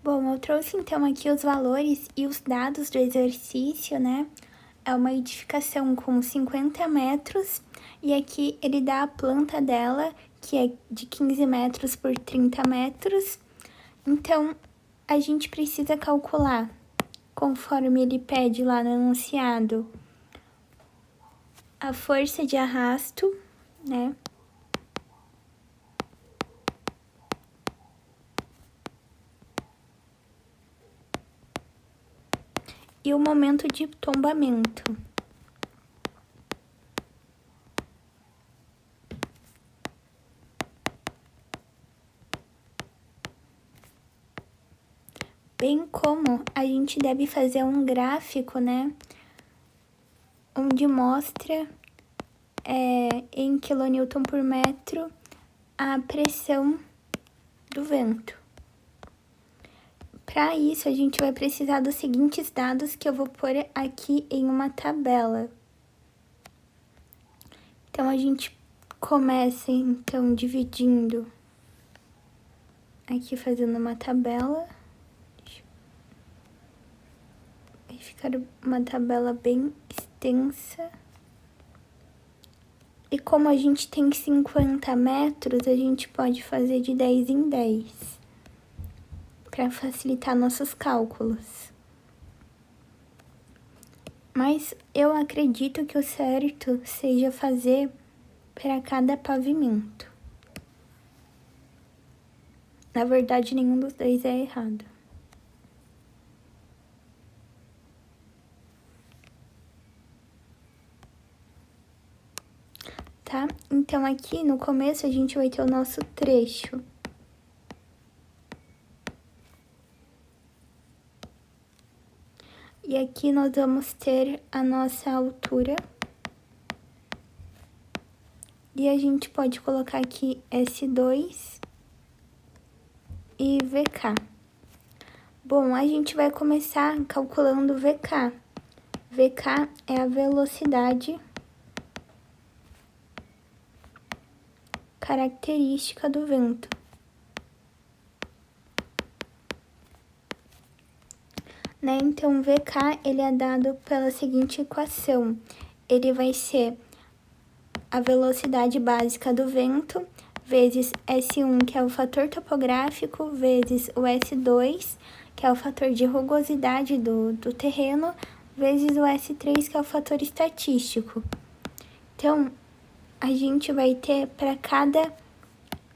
Bom, eu trouxe então aqui os valores e os dados do exercício, né? É uma edificação com 50 metros e aqui ele dá a planta dela, que é de 15 metros por 30 metros. Então, a gente precisa calcular, conforme ele pede lá no enunciado, a força de arrasto, né? E o momento de tombamento. Bem como a gente deve fazer um gráfico, né? Onde mostra em quilonewton por metro a pressão do vento. Para isso, a gente vai precisar dos seguintes dados que eu vou pôr aqui em uma tabela. Então, a gente começa, então, dividindo aqui, fazendo uma tabela. Vai ficar uma tabela bem extensa. E como a gente tem 50 metros, a gente pode fazer de 10 em 10. Para facilitar nossos cálculos. Mas eu acredito que o certo seja fazer para cada pavimento. Na verdade, nenhum dos dois é errado. Tá? Então, aqui no começo a gente vai ter o nosso trecho. E aqui nós vamos ter a nossa altura. E a gente pode colocar aqui S2 e VK. Bom, a gente vai começar calculando VK. VK é a velocidade característica do vento. Né? Então, VK ele é dado pela seguinte equação. Ele vai ser a velocidade básica do vento, vezes S1, que é o fator topográfico, vezes o S2, que é o fator de rugosidade do terreno, vezes o S3, que é o fator estatístico. Então, a gente vai ter para cada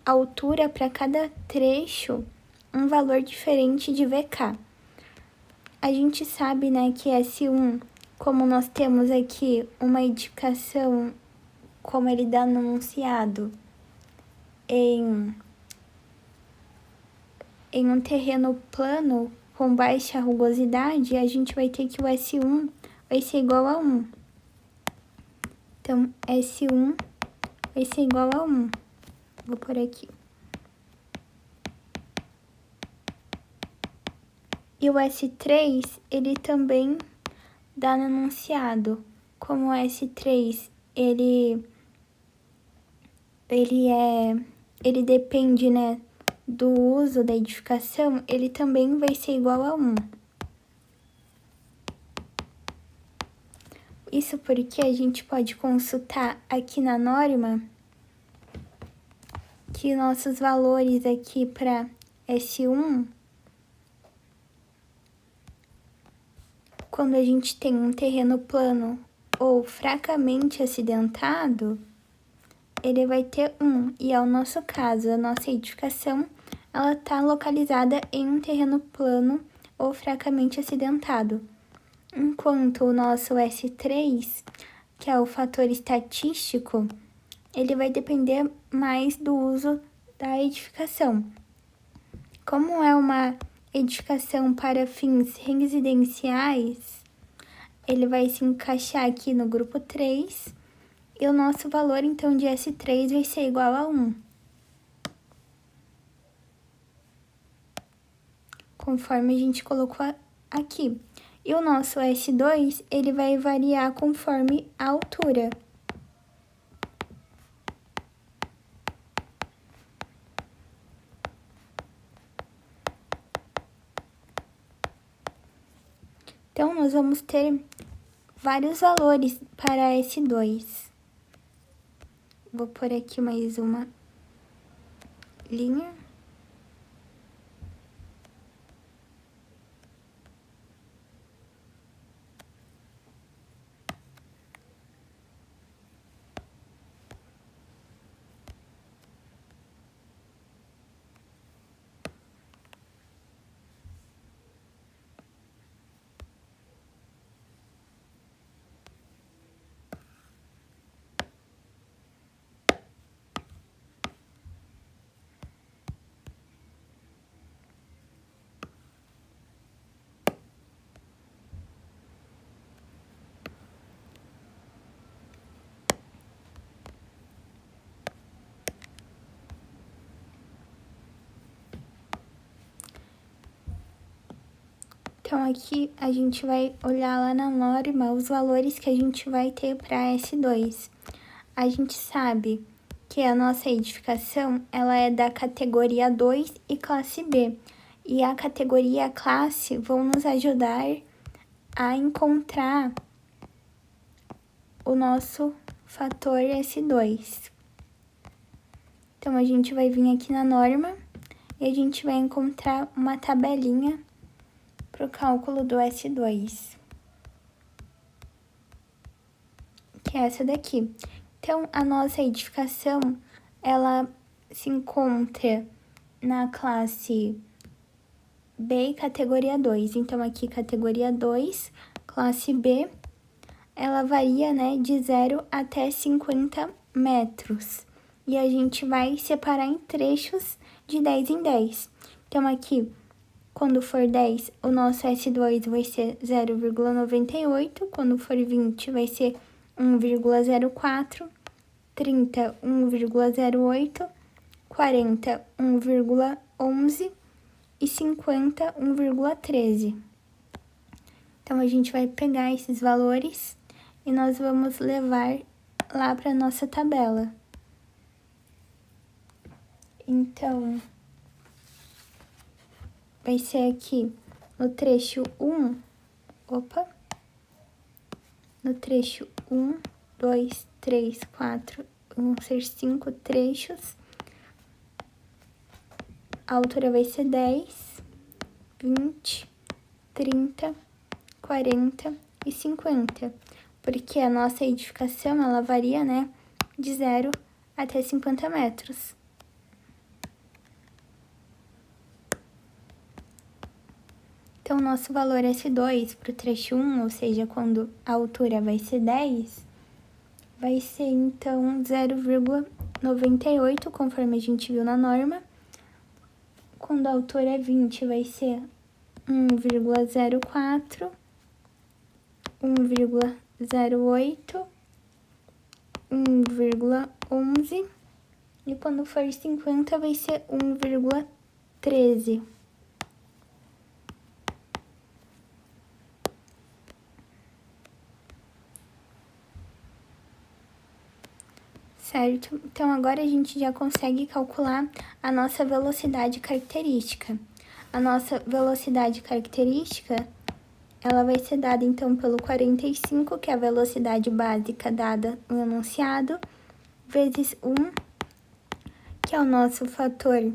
altura, para cada trecho, um valor diferente de VK. A gente sabe, né, que S1, como nós temos aqui uma edificação, como ele dá no enunciado, em um terreno plano com baixa rugosidade, a gente vai ter que o S1 vai ser igual a 1. Então, S1 vai ser igual a 1. Vou pôr aqui. E o S3, ele também dá no enunciado. Como o S3, ele depende, né, do uso da edificação, ele também vai ser igual a 1. Isso porque a gente pode consultar aqui na norma que nossos valores aqui para S1, quando a gente tem um terreno plano ou fracamente acidentado, ele vai ter 1. E é o nosso caso, a nossa edificação, ela está localizada em um terreno plano ou fracamente acidentado. Enquanto o nosso S3, que é o fator estatístico, ele vai depender mais do uso da edificação. Como é uma edificação para fins residenciais, ele vai se encaixar aqui no grupo 3, e o nosso valor, então, de S3 vai ser igual a 1. Conforme a gente colocou aqui. E o nosso S2, ele vai variar conforme a altura. nós vamos ter vários valores para S2. Vou pôr aqui mais uma linha. Então, aqui a gente vai olhar lá na norma os valores que a gente vai ter para S2. A gente sabe que a nossa edificação, ela é da categoria 2 e classe B. E a categoria e a classe vão nos ajudar a encontrar o nosso fator S2. Então, a gente vai vir aqui na norma e a gente vai encontrar uma tabelinha para o cálculo do S2, que é essa daqui. Então, a nossa edificação, ela se encontra na classe B e categoria 2. Então, aqui, categoria 2, classe B, ela varia, né, de 0 até 50 metros. E a gente vai separar em trechos de 10 em 10. Então, aqui, quando for 10, o nosso S2 vai ser 0,98. Quando for 20, vai ser 1,04. 30, 1,08. 40, 1,11. E 50, 1,13. Então, a gente vai pegar esses valores e nós vamos levar lá para a nossa tabela. Então, vai ser aqui no trecho 1, no trecho 1, 2, 3, 4, vão ser 5 trechos. A altura vai ser 10, 20, 30, 40 e 50, porque a nossa edificação, ela varia, né, de 0 até 50 metros. Então, nosso valor S2 para o trecho 1, ou seja, quando a altura vai ser 10, vai ser, então, 0,98, conforme a gente viu na norma. Quando a altura é 20, vai ser 1,04, 1,08, 1,11. E quando for 50, vai ser 1,13. Certo? Então, agora a gente já consegue calcular a nossa velocidade característica. A nossa velocidade característica, ela vai ser dada, então, pelo 45, que é a velocidade básica dada no enunciado, vezes 1, que é o nosso fator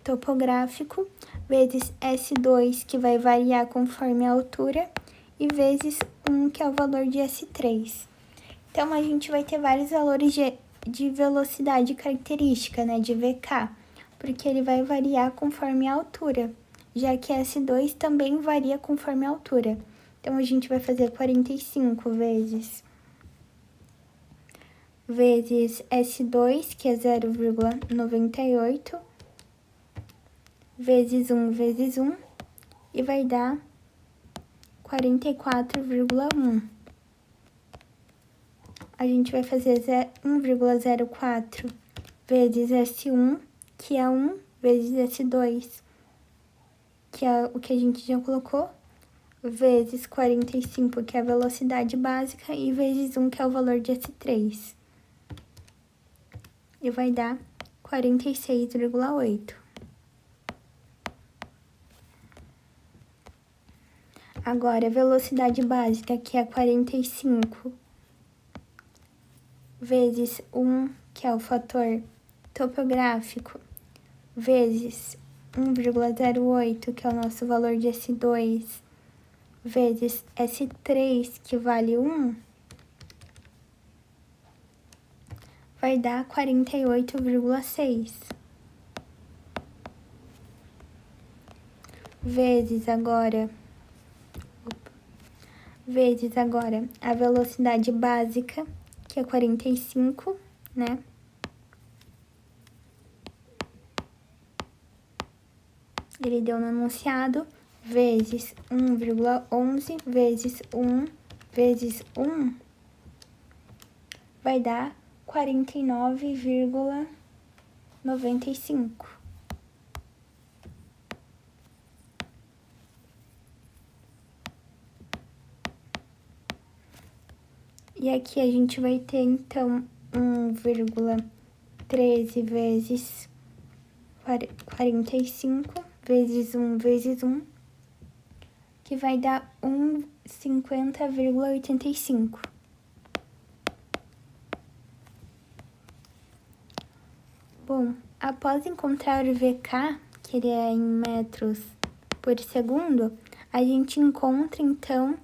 topográfico, vezes S2, que vai variar conforme a altura, e vezes 1, que é o valor de S3. Então, a gente vai ter vários valores de velocidade característica, né, de VK, porque ele vai variar conforme a altura, já que S2 também varia conforme a altura. Então, a gente vai fazer 45 vezes S2, que é 0,98, vezes 1, e vai dar 44,1. A gente vai fazer 1,04 vezes S1, que é 1, vezes S2, que é o que a gente já colocou, vezes 45, que é a velocidade básica, e vezes 1, que é o valor de S3. E vai dar 46,8. Agora, a velocidade básica, que é 45, vezes 1, que é o fator topográfico, vezes 1,08, que é o nosso valor de S2, vezes S3, que vale 1, vai dar 48,6. Vezes agora a velocidade básica, que é 45, né? Ele deu no enunciado, vezes 1,11 vezes 1 vezes 1, vai dar 49,95. E aqui a gente vai ter, então, 1,13 vezes 45 vezes 1 vezes 1, que vai dar 50,85. Bom, após encontrar o VK, que ele é em metros por segundo, a gente encontra, então,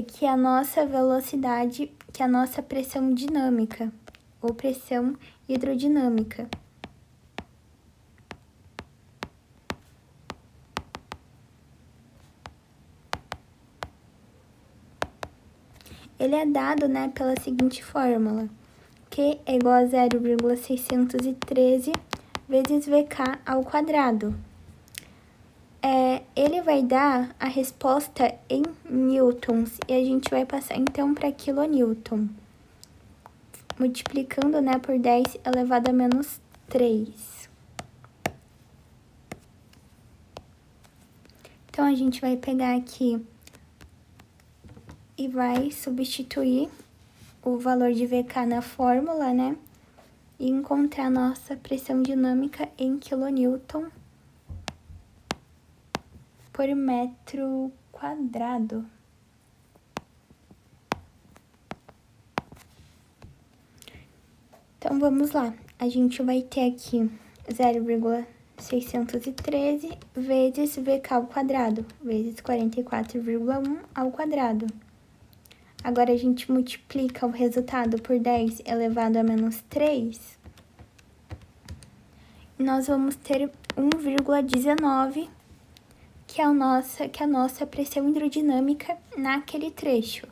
que a nossa velocidade, que a nossa pressão dinâmica, ou pressão hidrodinâmica. Ele é dado, né, pela seguinte fórmula, Q é igual a 0,613 vezes VK ao quadrado. Ele vai dar a resposta em newtons e a gente vai passar então para quilonewton, multiplicando, né, por 10 elevado a menos 3. Então, a gente vai pegar aqui e vai substituir o valor de VK na fórmula, né, e encontrar a nossa pressão dinâmica em quilonewton por metro quadrado. Então, vamos lá. A gente vai ter aqui 0,613 vezes VK ao quadrado, vezes 44,1 ao quadrado. Agora, a gente multiplica o resultado por 10 elevado a menos 3. E nós vamos ter 1,19, que é a nossa pressão hidrodinâmica naquele trecho.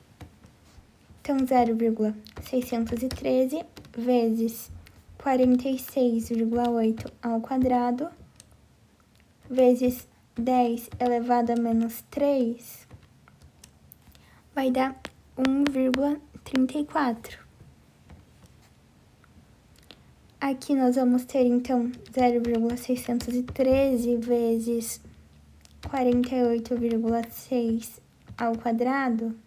Então, 0,613 vezes 46,8 ao quadrado, vezes 10 elevado a menos 3, vai dar 1,34. Aqui nós vamos ter, então, 0,613 vezes 48,6 ao quadrado,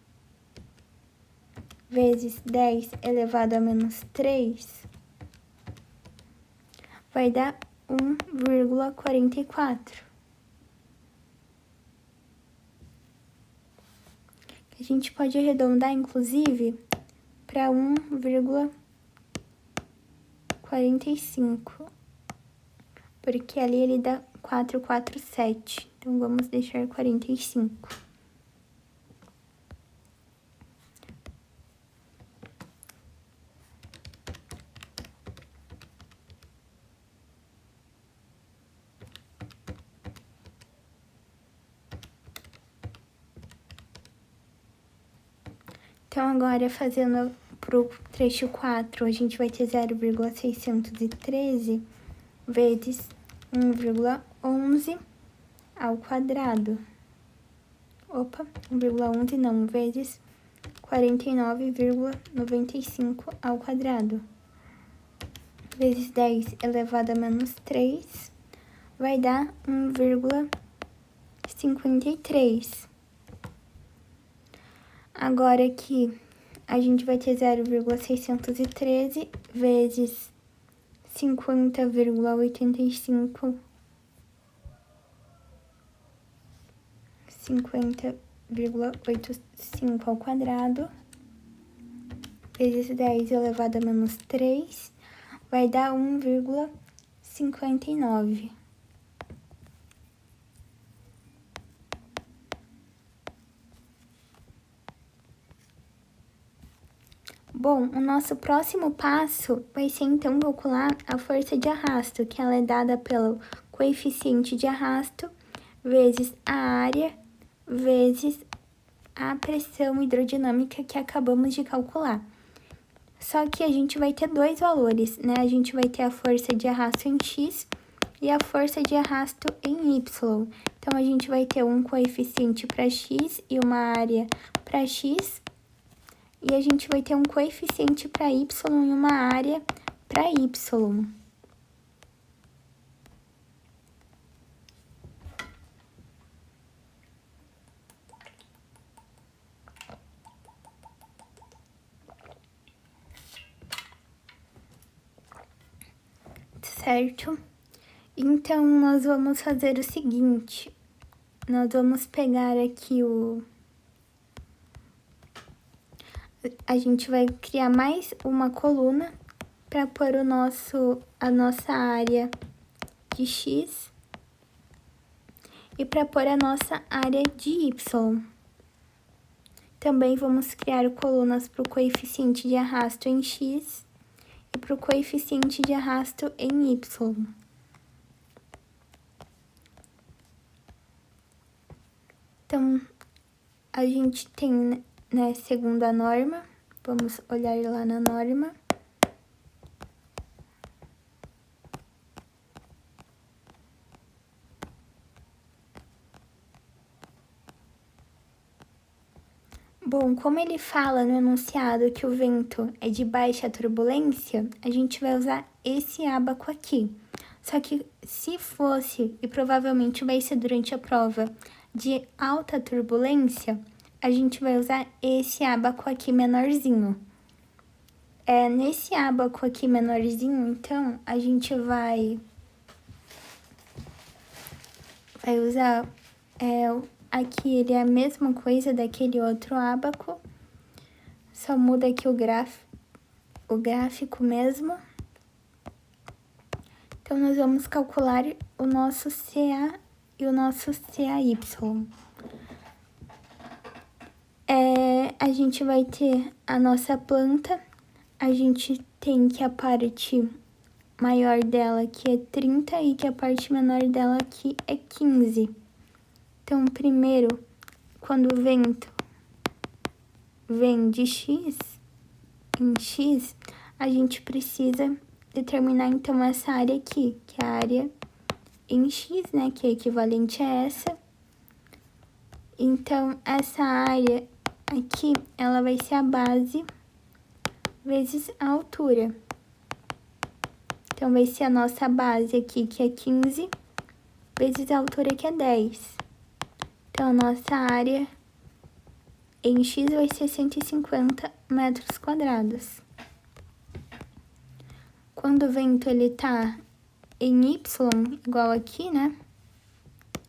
vezes 10 elevado a menos 3, vai dar 1,44. A gente pode arredondar, inclusive, para 1,45, porque ali ele dá 447, então vamos deixar 45. Então, agora, fazendo pro trecho 4, a gente vai ter 0,613 vezes 1,11 ao quadrado. 1,11 não, vezes 49,95 ao quadrado. Vezes 10 elevado a menos 3, vai dar 1,53. Agora aqui, a gente vai ter 0,613 vezes 50,85 50,85 ao quadrado, vezes 10 elevado a menos 3, vai dar 1,59. Bom, o nosso próximo passo vai ser, então, calcular a força de arrasto, que ela é dada pelo coeficiente de arrasto vezes a área vezes a pressão hidrodinâmica que acabamos de calcular. Só que a gente vai ter dois valores, né? A gente vai ter a força de arrasto em X e a força de arrasto em Y. Então, a gente vai ter um coeficiente para X e uma área para X. E a gente vai ter um coeficiente para Y e uma área para Y. Certo? Então, nós vamos fazer o seguinte. Nós vamos pegar aqui a gente vai criar mais uma coluna para pôr a nossa área de X e para pôr a nossa área de Y. Também vamos criar colunas para o coeficiente de arrasto em X e para o coeficiente de arrasto em Y. Então, a gente tem, né, segundo a norma, vamos olhar lá na norma. Bom, como ele fala no enunciado que o vento é de baixa turbulência, a gente vai usar esse ábaco aqui. Só que se fosse, e provavelmente vai ser durante a prova, de alta turbulência, a gente vai usar esse ábaco aqui menorzinho. Nesse ábaco aqui menorzinho, então, a gente vai usar... Aqui ele é a mesma coisa daquele outro ábaco, só muda aqui o gráfico mesmo. Então, nós vamos calcular o nosso CA e o nosso CAY. A gente vai ter a nossa planta, a gente tem que a parte maior dela aqui é 30 e que a parte menor dela aqui é 15. Então, primeiro, quando o vento vem de X em X, a gente precisa determinar, então, essa área aqui, que é a área em X, né, que é equivalente a essa. Então, essa área aqui, ela vai ser a base vezes a altura. Então, vai ser a nossa base aqui, que é 15, vezes a altura, que é 10. Então, a nossa área em X vai ser 150 metros quadrados. Quando o vento ele tá em Y, igual aqui, né?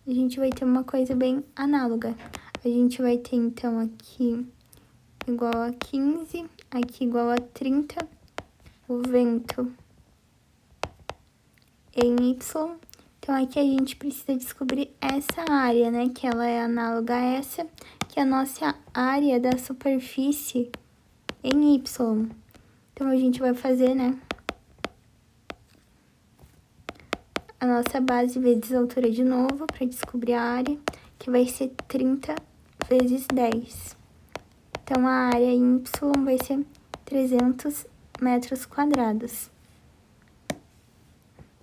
A gente vai ter uma coisa bem análoga. A gente vai ter, então, aqui igual a 15, aqui igual a 30, o vento em Y. Então, aqui a gente precisa descobrir essa área, né? Que ela é análoga a essa, que é a nossa área da superfície em Y. Então, a gente vai fazer, né? A nossa base vezes a altura de novo, para descobrir a área, que vai ser 30 vezes 10. Então, a área em Y vai ser 300 metros quadrados.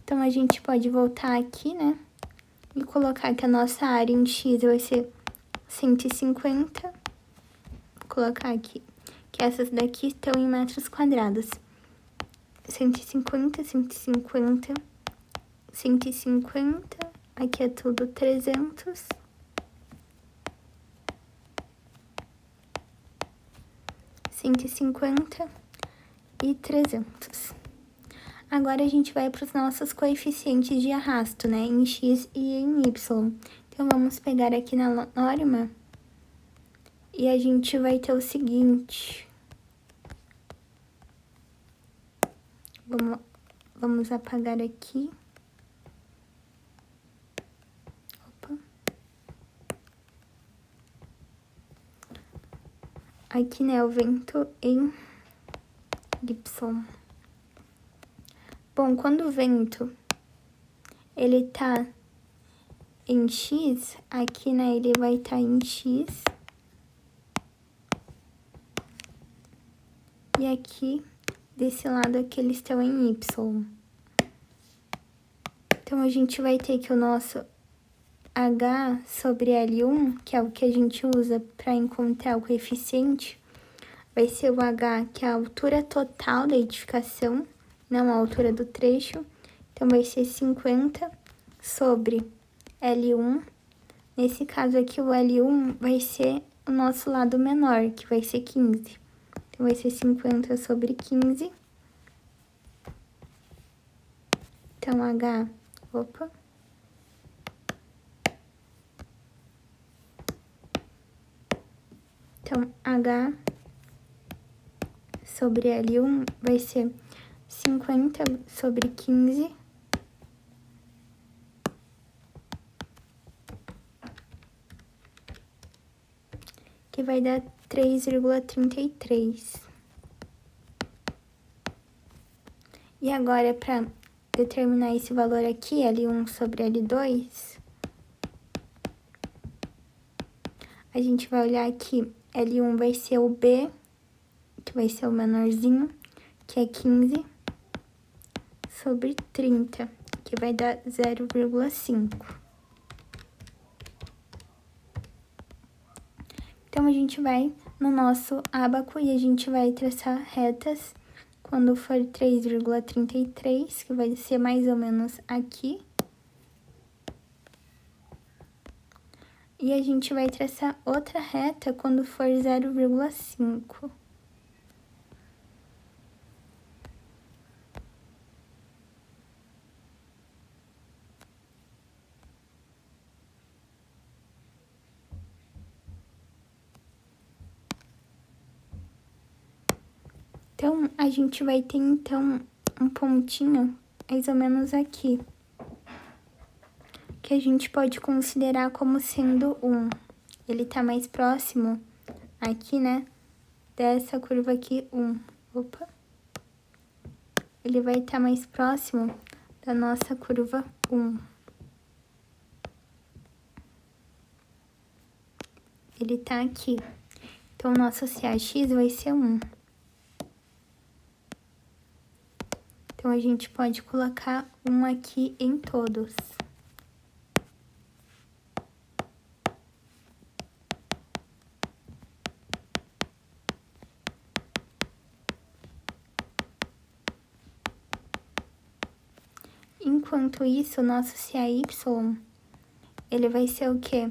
Então, a gente pode voltar aqui, né? E colocar que a nossa área em X vai ser 150. Vou colocar aqui, que essas daqui estão em metros quadrados. 150, 150, 150. Aqui é tudo 300. E 300. Agora, a gente vai para os nossos coeficientes de arrasto, né? Em X e em Y. Então, Então, vamos pegar aqui na norma e a gente vai ter o seguinte. Vamos apagar aqui. Opa. Aqui, né, o vento em Y. Bom, quando o vento, ele tá em X, aqui, né, ele vai estar em X. E aqui, desse lado aqui, eles estão em Y. Então, a gente vai ter que o nosso H sobre L1, que é o que a gente usa para encontrar o coeficiente, vai ser o H, que é a altura total da edificação, não a altura do trecho. Então, vai ser 50 sobre L1. Nesse caso aqui, o L1 vai ser o nosso lado menor, que vai ser 15. Então, vai ser 50 sobre 15. Então, H... Opa! Então, H sobre L1 vai ser 50 sobre 15. Que vai dar 3,33. E agora, para determinar esse valor aqui, L1 sobre L2, a gente vai olhar aqui, L1 vai ser o B, que vai ser o menorzinho, que é 15, sobre 30, que vai dar 0,5. Então, a gente vai no nosso ábaco e a gente vai traçar retas quando for 3,33, que vai ser mais ou menos aqui. E a gente vai traçar outra reta quando for 0,5. Então, a gente vai ter, então, um pontinho mais ou menos aqui, que a gente pode considerar como sendo 1. Ele tá mais próximo aqui, né, dessa curva aqui, 1. Opa! Ele vai estar mais próximo da nossa curva 1. Ele tá aqui. Então, o nosso CAX vai ser 1. Então, a gente pode colocar 1 aqui em todos. Enquanto isso, o nosso CAY, ele vai ser o quê?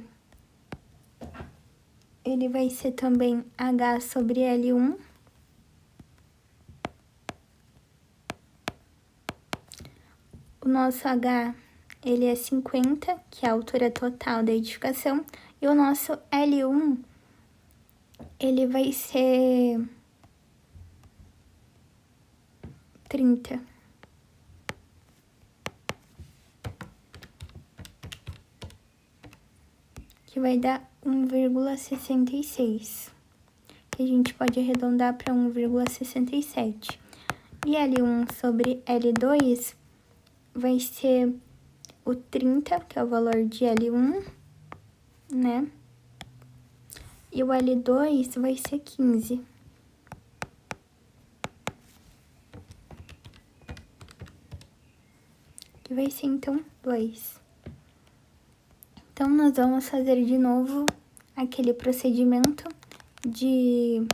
Ele vai ser também H sobre L1. O nosso H, ele é 50, que é a altura total da edificação. E o nosso L1, ele vai ser 30. Que vai dar 1,66. Que a gente pode arredondar para 1,67. E L1 sobre L2 vai ser o 30, que é o valor de L1, né? E o L2 vai ser 15. Que vai ser, então, 2. Então, nós vamos fazer de novo aquele procedimento de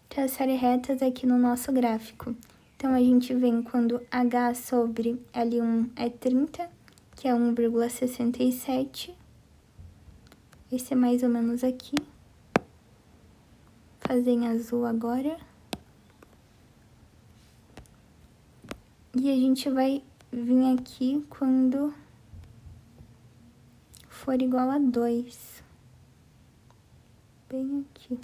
traçar retas aqui no nosso gráfico. Então, a gente vem quando H sobre L1 é 30, que é 1,67. Vai ser mais ou menos aqui. Fazer em azul agora. E a gente vai vir aqui quando for igual a 2. Bem aqui.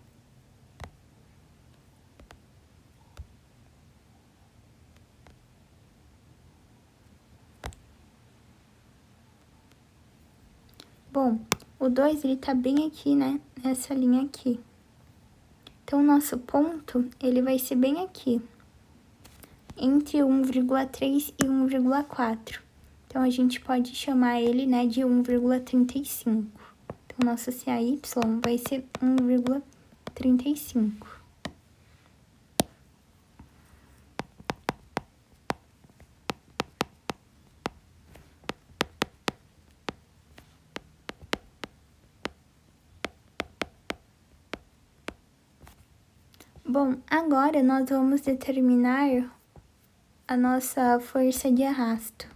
Bom, o 2, ele tá bem aqui, né? Nessa linha aqui. Então, o nosso ponto, ele vai ser bem aqui. Entre 1,3 e 1,4. Então, a gente pode chamar ele, né, de 1,35. Então, o nosso CAY vai ser 1,35. Bom, agora nós vamos determinar a nossa força de arrasto,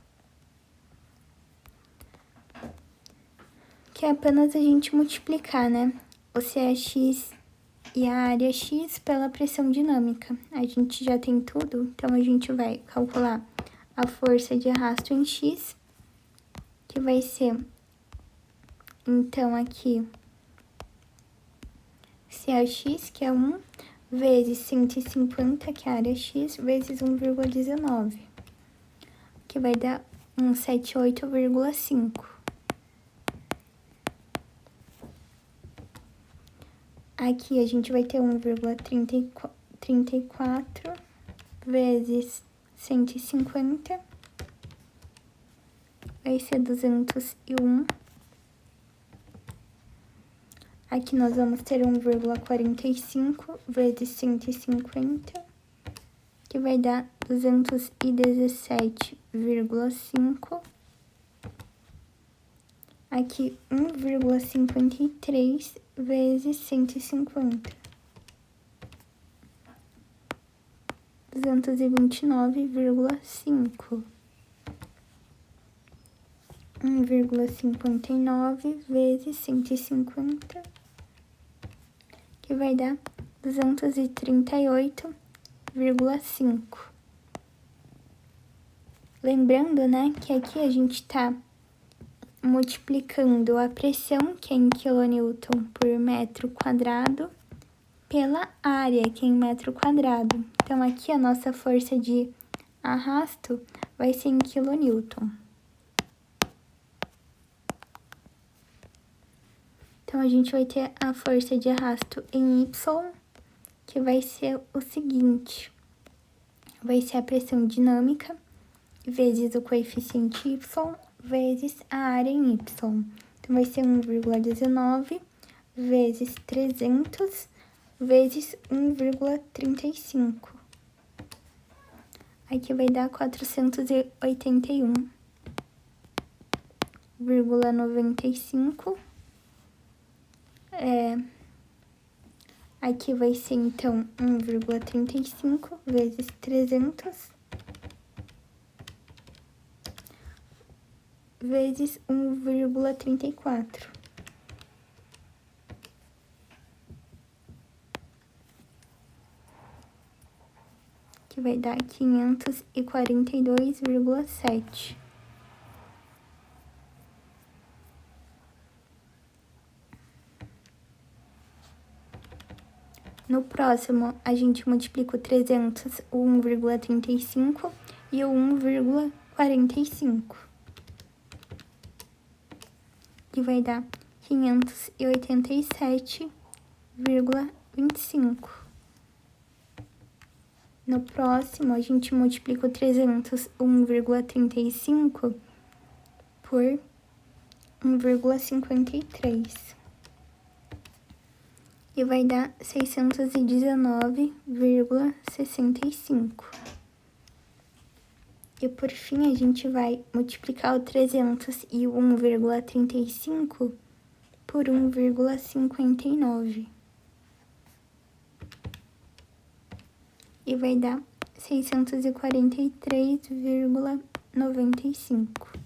que é apenas a gente multiplicar, né, o CAX e a área X pela pressão dinâmica. A gente já tem tudo, então a gente vai calcular a força de arrasto em X, que vai ser, então, aqui, CAX, que é 1, vezes 150, que é a área X, vezes 1,19, que vai dar 178,5. Aqui a gente vai ter 1,34 vezes 150, vai ser 201. Aqui nós vamos ter 1,45 vezes 150, que vai dar 217,5. Aqui 1,53 vezes 150. 229,5. 1,59 vezes 150, que vai dar 238,5. Lembrando, né, que aqui a gente tá multiplicando a pressão, que é em quilonewton por metro quadrado, pela área, que é em metro quadrado. Então, aqui a nossa força de arrasto vai ser em quilonewton. Então, a gente vai ter a força de arrasto em Y, que vai ser o seguinte. Vai ser a pressão dinâmica vezes o coeficiente Y vezes a área em Y. Então, vai ser 1,19 vezes 300 vezes 1,35. Aqui vai dar 481,95. Aqui vai ser, então, 1,35 vezes 300 vezes 1,34. Que vai dar 542,7. No próximo, a gente multiplica o 300, o 1,35 e o 1,45. Que vai dar 587,25. No próximo, a gente multiplica o 300, 1,35 por 1,53. E vai dar 619,65. E por fim, a gente vai multiplicar o 300 e o 1,35 por 1,59. E vai dar 643,95.